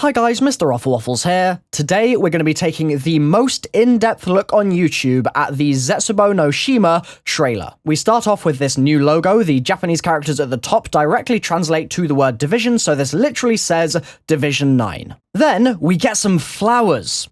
Hi guys, MrRoflWaffles here. Today we're going to be taking the most in-depth look on YouTube at the ZETSUBOU no SHIMA trailer. We start off with this new logo. The Japanese characters at the top directly translate to the word division, so this literally says Division 9. Then we get some flowers.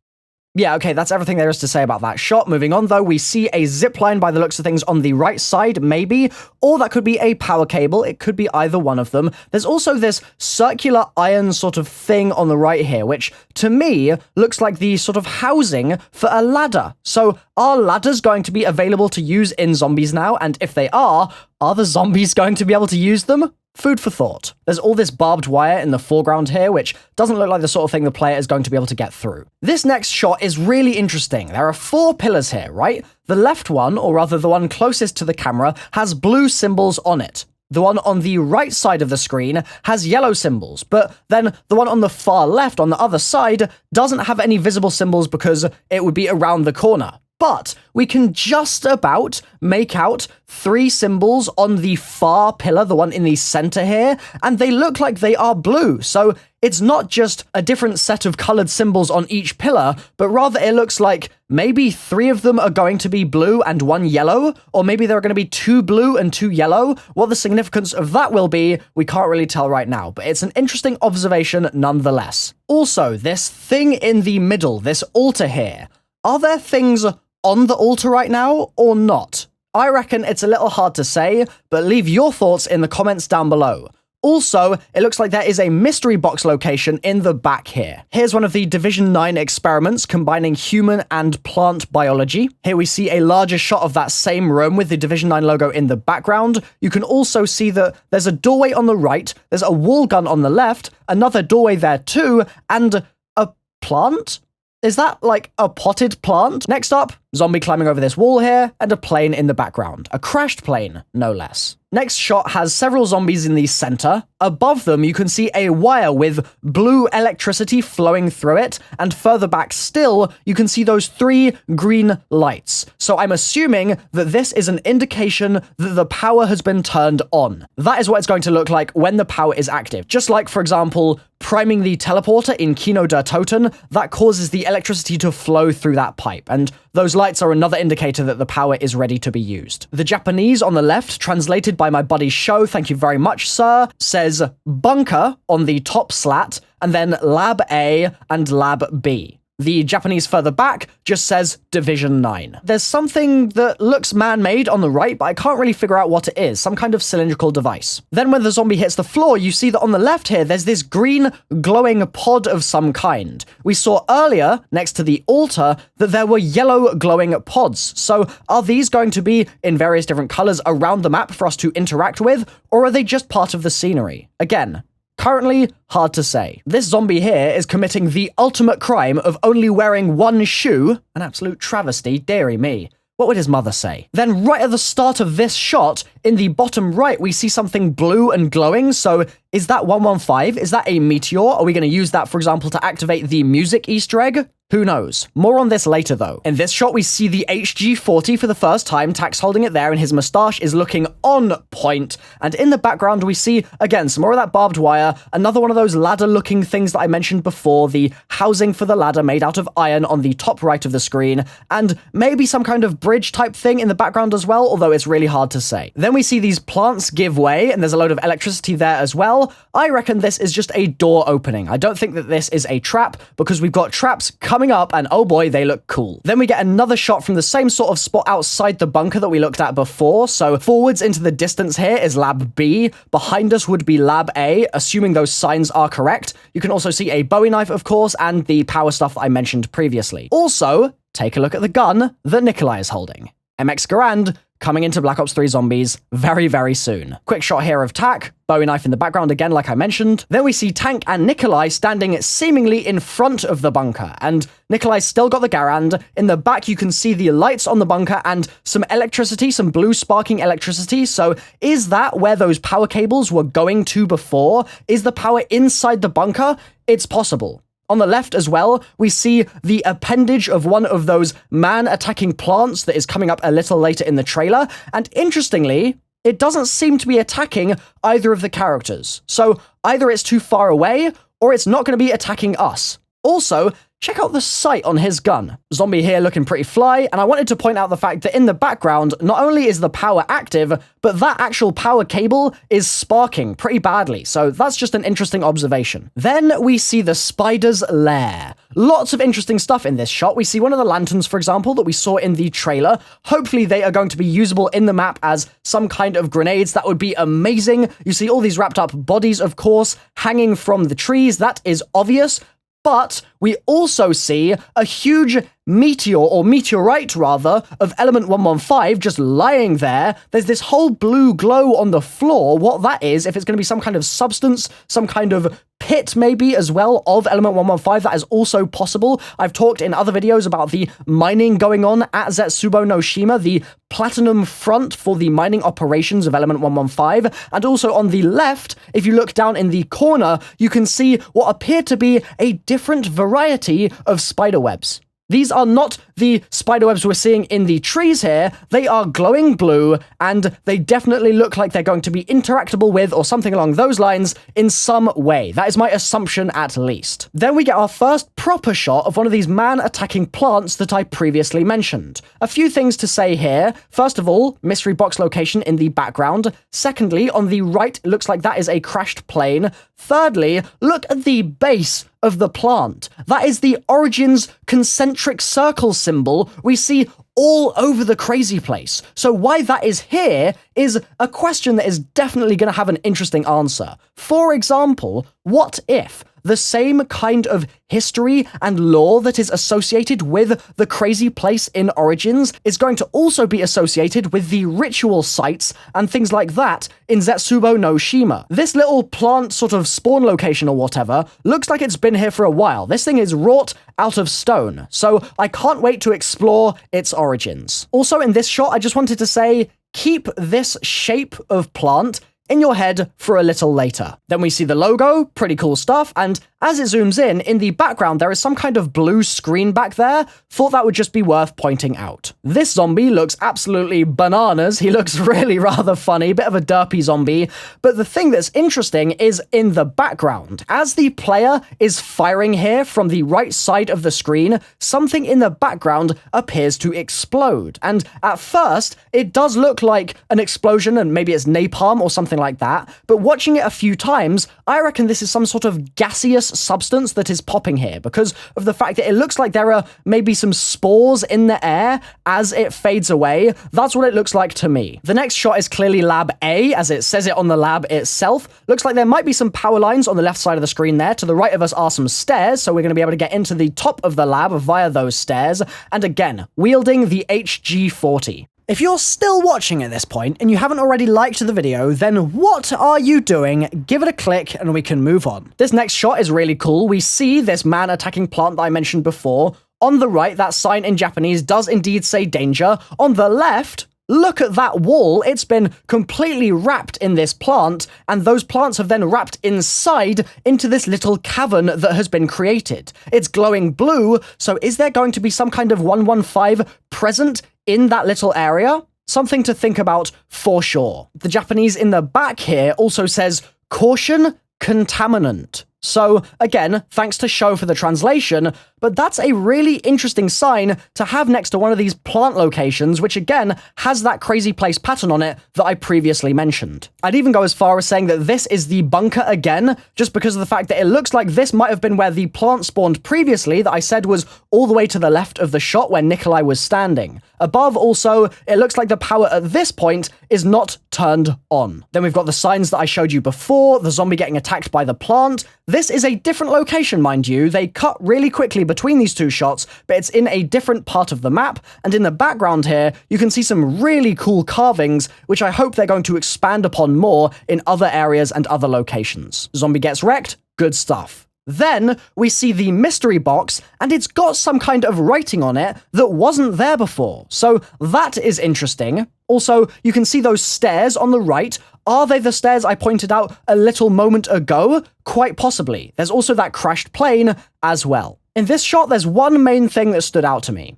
Yeah, okay, that's everything there is to say about that shot. Moving on, though, we see a zipline by the looks of things on the right side, maybe, or that could be a power cable. It could be either one of them. There's also this circular iron sort of thing on the right here, which, to me, looks like the sort of housing for a ladder. So, are ladders going to be available to use in zombies now? And if they are the zombies going to be able to use them? Food for thought. There's all this barbed wire in the foreground here, which doesn't look like the sort of thing the player is going to be able to get through. This next shot is really interesting. There are 4 pillars here, right? The left one, or rather the one closest to the camera, has blue symbols on it. The one on the right side of the screen has yellow symbols, but then the one on the far left, on the other side, doesn't have any visible symbols because it would be around the corner. But we can just about make out 3 symbols on the far pillar, the one in the center here, and they look like they are blue. So it's not just a different set of colored symbols on each pillar, but rather it looks like maybe 3 of them are going to be blue and 1 yellow, or maybe there are going to be 2 blue and 2 yellow. What the significance of that will be, we can't really tell right now, but it's an interesting observation nonetheless. Also, this thing in the middle, this altar here, are there things on the altar right now, or not? I reckon it's a little hard to say, but leave your thoughts in the comments down below. Also, it looks like there is a mystery box location in the back here. Here's one of the Division 9 experiments combining human and plant biology. Here we see a larger shot of that same room with the Division 9 logo in the background. You can also see that there's a doorway on the right, there's a wall gun on the left, another doorway there too, and a plant? Is that like a potted plant? Next up, zombie climbing over this wall here, and a plane in the background. A crashed plane, no less. Next shot has several zombies in the center. Above them, you can see a wire with blue electricity flowing through it, and further back still, you can see those 3 green lights. So I'm assuming that this is an indication that the power has been turned on. That is what it's going to look like when the power is active. Just like, for example, priming the teleporter in Kino der Toten, that causes the electricity to flow through that pipe, and those lights are another indicator that the power is ready to be used. The Japanese on the left, translated by my buddy Show, thank you very much, sir, says bunker on the top slat, and then Lab A and Lab B. The Japanese further back just says Division 9. There's something that looks man-made on the right, but I can't really figure out what it is, some kind of cylindrical device. Then when the zombie hits the floor, you see that on the left here, there's this green glowing pod of some kind. We saw earlier, next to the altar, that there were yellow glowing pods. So are these going to be in various different colors around the map for us to interact with, or are they just part of the scenery? Again, currently, hard to say. This zombie here is committing the ultimate crime of only wearing 1 shoe. An absolute travesty, dearie me. What would his mother say? Then right at the start of this shot, in the bottom right, we see something blue and glowing. So is that 115? Is that a meteor? Are we going to use that, for example, to activate the music Easter egg? Who knows? More on this later, though. In this shot, we see the HG40 for the first time, Tax holding it there, and his moustache is looking on point. And in the background, we see, again, some more of that barbed wire, another one of those ladder-looking things that I mentioned before, the housing for the ladder made out of iron on the top right of the screen, and maybe some kind of bridge-type thing in the background as well, although it's really hard to say. Then we see these plants give way, and there's a load of electricity there as well. I reckon this is just a door opening. I don't think that this is a trap, because we've got traps coming up, and oh boy, they look cool. Then we get another shot from the same sort of spot outside the bunker that we looked at before. So forwards into the distance here is Lab B. Behind us would be Lab A, assuming those signs are correct. You can also see a Bowie knife, of course, and the power stuff I mentioned previously. Also, take a look at the gun that Nikolai is holding. MX Garand coming into Black Ops 3 Zombies very, very soon. Quick shot here of Tak, Bowie knife in the background again, like I mentioned. Then we see Tank and Nikolai standing seemingly in front of the bunker, and Nikolai's still got the Garand. In the back, you can see the lights on the bunker and some electricity, some blue sparking electricity. So is that where those power cables were going to before? Is the power inside the bunker? It's possible. On the left as well, we see the appendage of one of those man-attacking plants that is coming up a little later in the trailer, and interestingly, it doesn't seem to be attacking either of the characters. So either it's too far away, or it's not going to be attacking us. Also, check out the sight on his gun. Zombie here looking pretty fly, and I wanted to point out the fact that in the background, not only is the power active, but that actual power cable is sparking pretty badly, so that's just an interesting observation. Then we see the spider's lair. Lots of interesting stuff in this shot. We see one of the lanterns, for example, that we saw in the trailer. Hopefully they are going to be usable in the map as some kind of grenades. That would be amazing. You see all these wrapped up bodies, of course, hanging from the trees. That is obvious. But we also see a huge meteor, or meteorite rather, of element 115 just lying there. There's this whole blue glow on the floor. What that is, if it's going to be some kind of substance, some kind of pit maybe as well of element 115, that is also possible. I've talked in other videos about the mining going on at ZETSUBOU no SHIMA, the platinum front for the mining operations of element 115, and also on the left, if you look down in the corner, you can see what appear to be a different variety of spider webs. These are not the spiderwebs we're seeing in the trees here. They are glowing blue, and they definitely look like they're going to be interactable with, or something along those lines, in some way. That is my assumption, at least. Then we get our first proper shot of one of these man-attacking plants that I previously mentioned. A few things to say here. First of all, mystery box location in the background. Secondly, on the right, it looks like that is a crashed plane. Thirdly, look at the base of the plant. That is the Origins concentric circle symbol we see all over the crazy place. So why that is here is a question that is definitely going to have an interesting answer. For example, what if the same kind of history and lore that is associated with the crazy place in Origins is going to also be associated with the ritual sites and things like that in ZETSUBOU no SHIMA. This little plant sort of spawn location or whatever looks like it's been here for a while. This thing is wrought out of stone, so I can't wait to explore its origins. Also in this shot, I just wanted to say, keep this shape of plant in your head for a little later. Then we see the logo, pretty cool stuff, and as it zooms in the background there is some kind of blue screen back there. Thought that would just be worth pointing out. This zombie looks absolutely bananas. He looks really rather funny, bit of a derpy zombie, but the thing that's interesting is in the background. As the player is firing here from the right side of the screen, something in the background appears to explode, and at first it does look like an explosion and maybe it's napalm or something like that, but watching it a few times, I reckon this is some sort of gaseous substance that is popping here because of the fact that it looks like there are maybe some spores in the air as it fades away. That's what it looks like to me. The next shot is clearly Lab A, as it says it on the lab itself. Looks like there might be some power lines on the left side of the screen there. To the right of us are some stairs, so we're going to be able to get into the top of the lab via those stairs, and again, wielding the HG40. If you're still watching at this point and you haven't already liked the video, then what are you doing? Give it a click and we can move on. This next shot is really cool. We see this man attacking plant that I mentioned before. On the right, that sign in Japanese does indeed say danger. On the left, look at that wall. It's been completely wrapped in this plant, and those plants have then wrapped inside into this little cavern that has been created. It's glowing blue, so is there going to be some kind of 115 present in that little area? Something to think about for sure. The Japanese in the back here also says, caution, contaminant. So, again, thanks to Show for the translation, but that's a really interesting sign to have next to one of these plant locations, which again has that crazy place pattern on it that I previously mentioned. I'd even go as far as saying that this is the bunker again, just because of the fact that it looks like this might have been where the plant spawned previously that I said was all the way to the left of the shot where Nikolai was standing. Above also, it looks like the power at this point is not turned on. Then we've got the signs that I showed you before, the zombie getting attacked by the plant. This is a different location, mind you. They cut really quickly between these two shots, but it's in a different part of the map, and in the background here, you can see some really cool carvings, which I hope they're going to expand upon more in other areas and other locations. Zombie gets wrecked, good stuff. Then we see the mystery box, and it's got some kind of writing on it that wasn't there before, so that is interesting. Also, you can see those stairs on the right. Are they the stairs I pointed out a little moment ago? Quite possibly. There's also that crashed plane as well. In this shot, there's one main thing that stood out to me.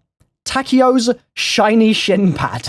Takio's shiny shin pad.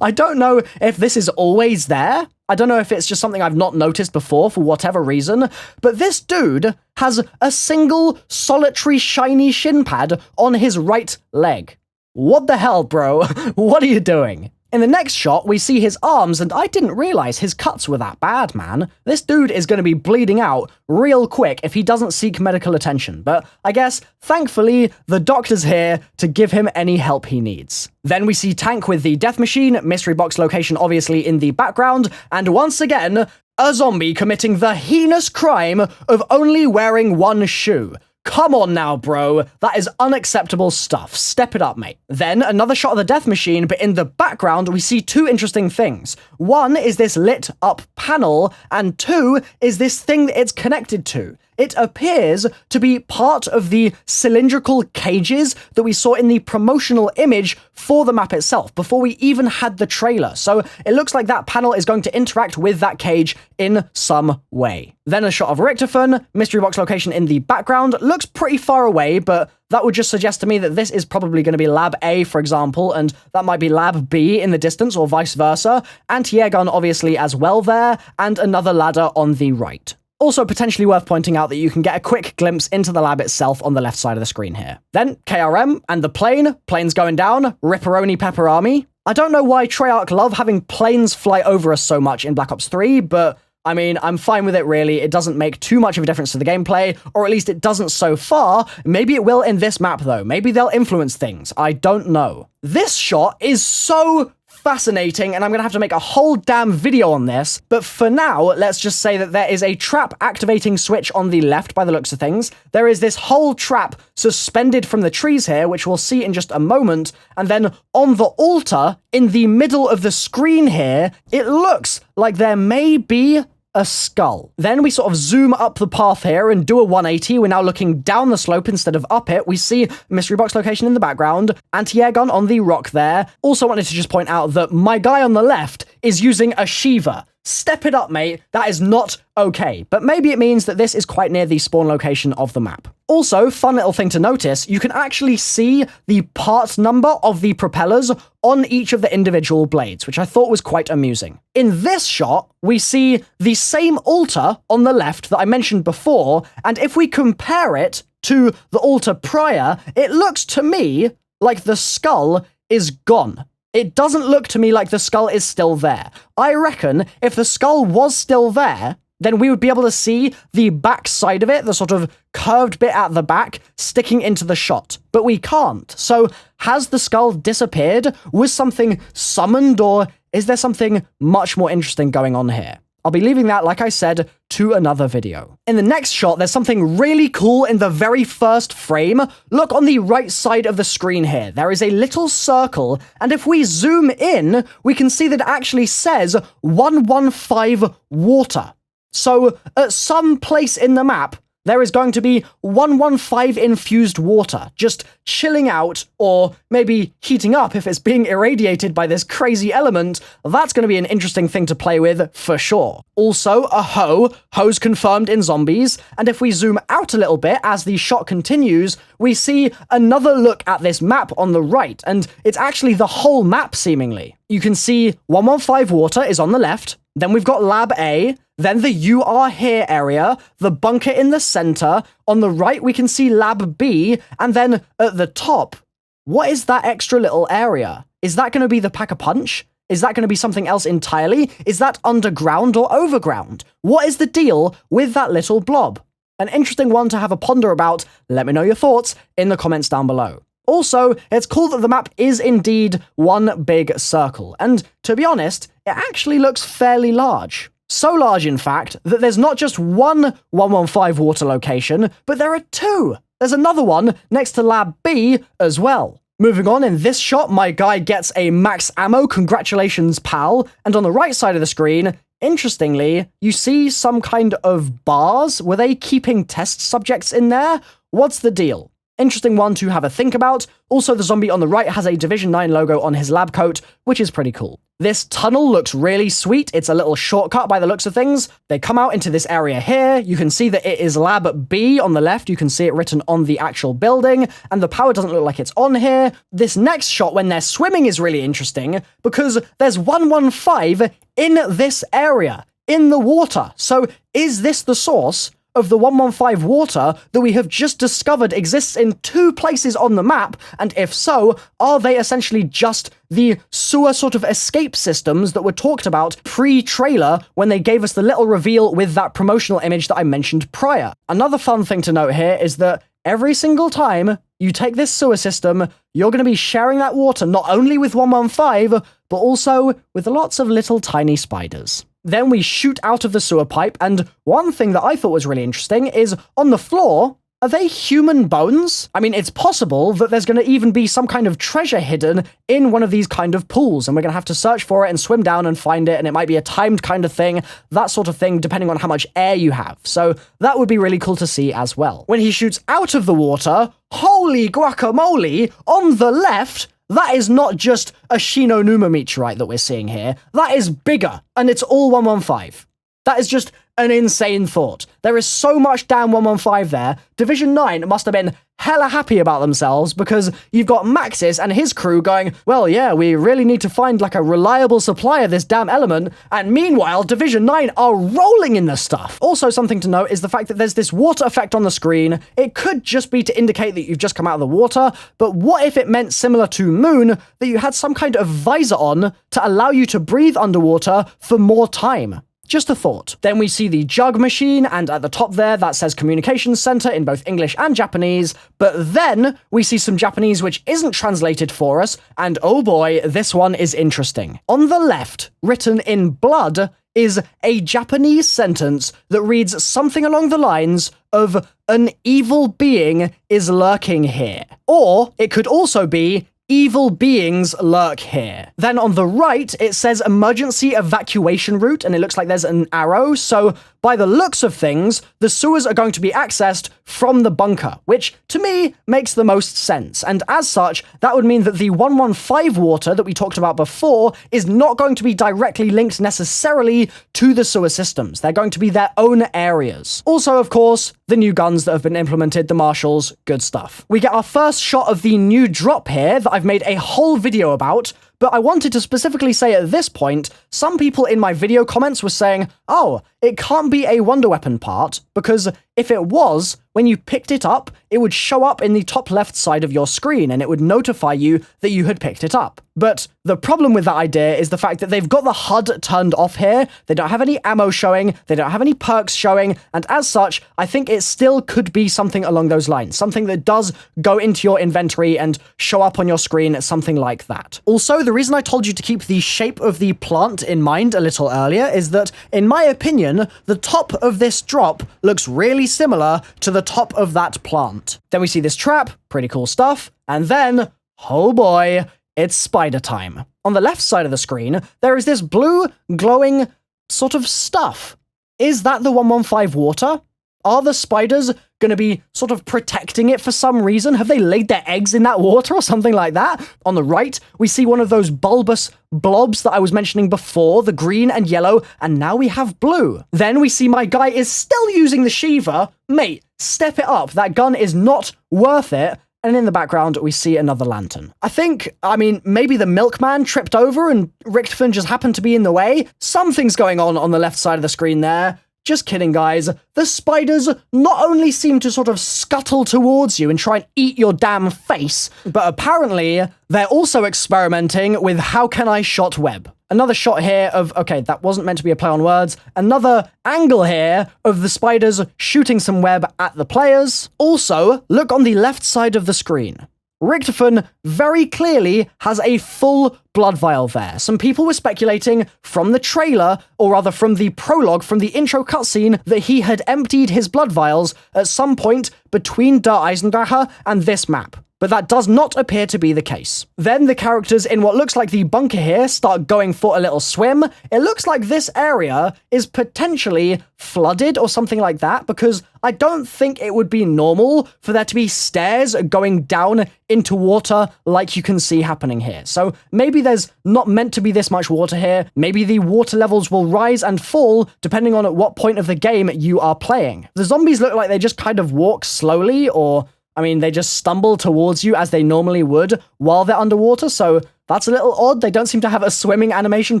I don't know if this is always there. I don't know if it's just something I've not noticed before for whatever reason, but this dude has a single solitary shiny shin pad on his right leg. What the hell, bro? What are you doing? In the next shot, we see his arms, and I didn't realize his cuts were that bad, man. This dude is going to be bleeding out real quick if he doesn't seek medical attention, but I guess, thankfully, the doctor's here to give him any help he needs. Then we see Tank with the death machine, mystery box location obviously in the background, and once again, a zombie committing the heinous crime of only wearing one shoe. Come on now, bro. That is unacceptable stuff. Step it up, mate. Then another shot of the death machine, but in the background, we see two interesting things. One is this lit up panel, and two is this thing that it's connected to. It appears to be part of the cylindrical cages that we saw in the promotional image for the map itself, before we even had the trailer. So it looks like that panel is going to interact with that cage in some way. Then a shot of Richtofen, mystery box location in the background, looks pretty far away, but that would just suggest to me that this is probably going to be Lab A, for example, and that might be Lab B in the distance, or vice versa. Anti-air gun obviously as well there, and another ladder on the right. Also potentially worth pointing out that you can get a quick glimpse into the lab itself on the left side of the screen here. Then KRM and the plane's going down, Ripperoni Pepperami. I don't know why Treyarch love having planes fly over us so much in Black Ops 3, but I mean, I'm fine with it really. It doesn't make too much of a difference to the gameplay, or at least it doesn't so far. Maybe it will in this map though. Maybe they'll influence things. I don't know. This shot is so fascinating, and I'm gonna have to make a whole damn video on this, but for now, let's just say that there is a trap activating switch on the left by the looks of things. There is this whole trap suspended from the trees here, which we'll see in just a moment, and then on the altar, in the middle of the screen here, it looks like there may be a skull. Then we sort of zoom up the path here and do a 180. We're now looking down the slope instead of up it. We see mystery box location in the background, anti-air gun on the rock there. Also wanted to just point out that my guy on the left is using a Shiva. Step it up, mate. That is not okay. But maybe it means that this is quite near the spawn location of the map. Also, fun little thing to notice, you can actually see the part number of the propellers on each of the individual blades, which I thought was quite amusing. In this shot, we see the same altar on the left that I mentioned before, and if we compare it to the altar prior, it looks to me like the skull is gone. It doesn't look to me like the skull is still there. I reckon if the skull was still there, then we would be able to see the back side of it, the sort of curved bit at the back, sticking into the shot. But we can't. So has the skull disappeared? Was something summoned, or is there something much more interesting going on here? I'll be leaving that, like I said, to another video. In the next shot, there's something really cool in the very first frame. Look on the right side of the screen here. There is a little circle, and if we zoom in, we can see that it actually says 115 water. So at some place in the map, there is going to be 115 infused water, just chilling out, or maybe heating up if it's being irradiated by this crazy element. That's going to be an interesting thing to play with, for sure. Also, a hose confirmed in zombies, and if we zoom out a little bit as the shot continues, we see another look at this map on the right, and it's actually the whole map, seemingly. You can see 115 water is on the left, then we've got Lab A, then the You Are Here area, the bunker in the center. On the right, we can see Lab B, and then at the top, what is that extra little area? Is that going to be the Pack-a-Punch? Is that going to be something else entirely? Is that underground or overground? What is the deal with that little blob? An interesting one to have a ponder about. Let me know your thoughts in the comments down below. Also, it's cool that the map is indeed one big circle, and to be honest, it actually looks fairly large. So large, in fact, that there's not just one 115 water location, but there are two. There's another one next to Lab B as well. Moving on, in this shot, my guy gets a max ammo. Congratulations, pal. And on the right side of the screen, interestingly, you see some kind of bars. Were they keeping test subjects in there? What's the deal? Interesting one to have a think about. Also, the zombie on the right has a Division 9 logo on his lab coat, which is pretty cool. This tunnel looks really sweet. It's a little shortcut by the looks of things. They come out into this area here. You can see that it is Lab B on the left. You can see it written on the actual building, and the power doesn't look like it's on here. This next shot when they're swimming is really interesting because there's 115 in this area, in the water. So is this the source of the 115 water that we have just discovered exists in 2 places on the map? And if so, are they essentially just the sewer sort of escape systems that were talked about pre-trailer when they gave us the little reveal with that promotional image that I mentioned prior? Another fun thing to note here is that every single time you take this sewer system, you're going to be sharing that water not only with 115, but also with lots of little tiny spiders. Then we shoot out of the sewer pipe, and one thing that I thought was really interesting is on the floor, are they human bones? I mean, it's possible that there's going to even be some kind of treasure hidden in one of these kind of pools, and we're going to have to search for it and swim down and find it, and it might be a timed kind of thing, that sort of thing, depending on how much air you have. So that would be really cool to see as well. When he shoots out of the water, holy guacamole, on the left, that is not just a Shinonuma meteorite that we're seeing here. That is bigger, and it's all 115. That is just an insane thought. There is so much damn 115 there. Division 9 must have been hella happy about themselves because you've got Maxis and his crew going, well, yeah, we really need to find like a reliable supply of this damn element, and meanwhile, Division 9 are rolling in the stuff. Also, something to note is the fact that there's this water effect on the screen. It could just be to indicate that you've just come out of the water, but what if it meant, similar to Moon, that you had some kind of visor on to allow you to breathe underwater for more time? Just a thought. Then we see the jug machine, and at the top there, that says Communications Center in both English and Japanese, but then we see some Japanese which isn't translated for us, and oh boy, this one is interesting. On the left, written in blood, is a Japanese sentence that reads something along the lines of, "An evil being is lurking here." Or it could also be, "Evil beings lurk here." Then on the right, it says emergency evacuation route, and it looks like there's an arrow. So by the looks of things, the sewers are going to be accessed from the bunker, which to me makes the most sense. And as such, that would mean that the 115 water that we talked about before is not going to be directly linked necessarily to the sewer systems. They're going to be their own areas. Also, of course, the new guns that have been implemented, the marshals, good stuff. We get our first shot of the new drop here that I've made a whole video about, but I wanted to specifically say at this point, some people in my video comments were saying, oh, it can't be a wonder weapon part, because if it was, when you picked it up, it would show up in the top left side of your screen, and it would notify you that you had picked it up. But the problem with that idea is the fact that they've got the HUD turned off here, they don't have any ammo showing, they don't have any perks showing, and as such, I think it still could be something along those lines, something that does go into your inventory and show up on your screen, something like that. Also, the reason I told you to keep the shape of the plant in mind a little earlier is that, in my opinion, the top of this drop looks really similar to the top of that plant. Then we see this trap, pretty cool stuff, and then, oh boy, it's spider time. On the left side of the screen, there is this blue, glowing sort of stuff. Is that the 115 water? Are the spiders going to be sort of protecting it for some reason? Have they laid their eggs in that water or something like that? On the right, we see one of those bulbous blobs that I was mentioning before, the green and yellow, and now we have blue. Then we see my guy is still using the Shiva. Mate, step it up. That gun is not worth it. And in the background, we see another lantern. I mean, maybe the milkman tripped over and Richtofen just happened to be in the way. Something's going on the left side of the screen there. Just kidding, guys. The spiders not only seem to sort of scuttle towards you and try and eat your damn face, but apparently they're also experimenting with how can I shot web. Another shot here of, okay, that wasn't meant to be a play on words. Another angle here of the spiders shooting some web at the players. Also, look on the left side of the screen. Richtofen very clearly has a full blood vial there. Some people were speculating from the trailer, or rather from the prologue, from the intro cutscene, that he had emptied his blood vials at some point between Der Eisendrache and this map. but that does not appear to be the case. Then the characters in what looks like the bunker here start going for a little swim. It looks like this area is potentially flooded or something like that, because I don't think it would be normal for there to be stairs going down into water like you can see happening here. So maybe there's not meant to be this much water here. Maybe the water levels will rise and fall depending on at what point of the game you are playing. The zombies look like they just kind of walk slowly, or I mean, they just stumble towards you as they normally would while they're underwater, so that's a little odd. They don't seem to have a swimming animation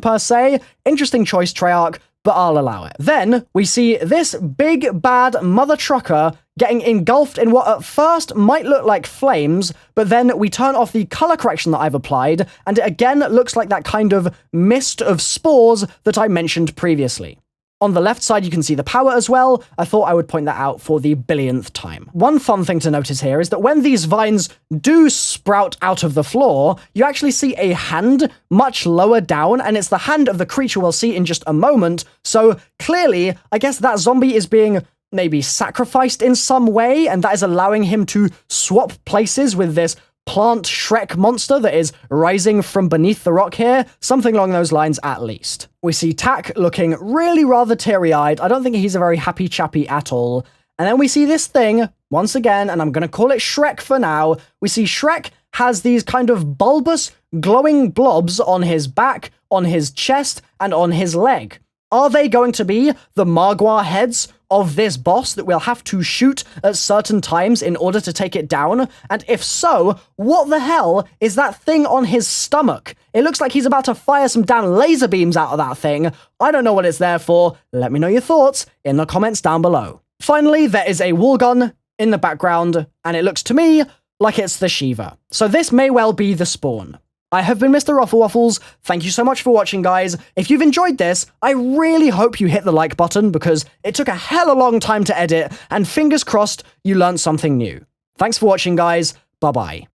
per se. Interesting choice, Treyarch, but I'll allow it. Then we see this big bad mother trucker getting engulfed in what at first might look like flames, but then we turn off the color correction that I've applied, and it again looks like that kind of mist of spores that I mentioned previously. On the left side, you can see the power as well. I thought I would point that out for the billionth time. One fun thing to notice here is that when these vines do sprout out of the floor, you actually see a hand much lower down, and it's the hand of the creature we'll see in just a moment. So clearly, I guess that zombie is being maybe sacrificed in some way, and that is allowing him to swap places with this plant Shrek monster that is rising from beneath the rock here. Something along those lines at least. We see Tak looking really rather teary-eyed. I don't think he's a very happy chappy at all. And then we see this thing, once again, and I'm going to call it Shrek for now. We see Shrek has these kind of bulbous, glowing blobs on his back, on his chest, and on his leg. Are they going to be the Magua heads of this boss that we'll have to shoot at certain times in order to take it down? And if so, what the hell is that thing on his stomach? It looks like he's about to fire some damn laser beams out of that thing. I don't know what it's there for. Let me know your thoughts in the comments down below. Finally, there is a wall gun in the background, and it looks to me like it's the Shiva. So this may well be the spawn. I have been MrRoflWaffles. Thank you so much for watching, guys. If you've enjoyed this, I really hope you hit the like button, because it took a hella long time to edit, and fingers crossed you learned something new. Thanks for watching, guys. Bye-bye.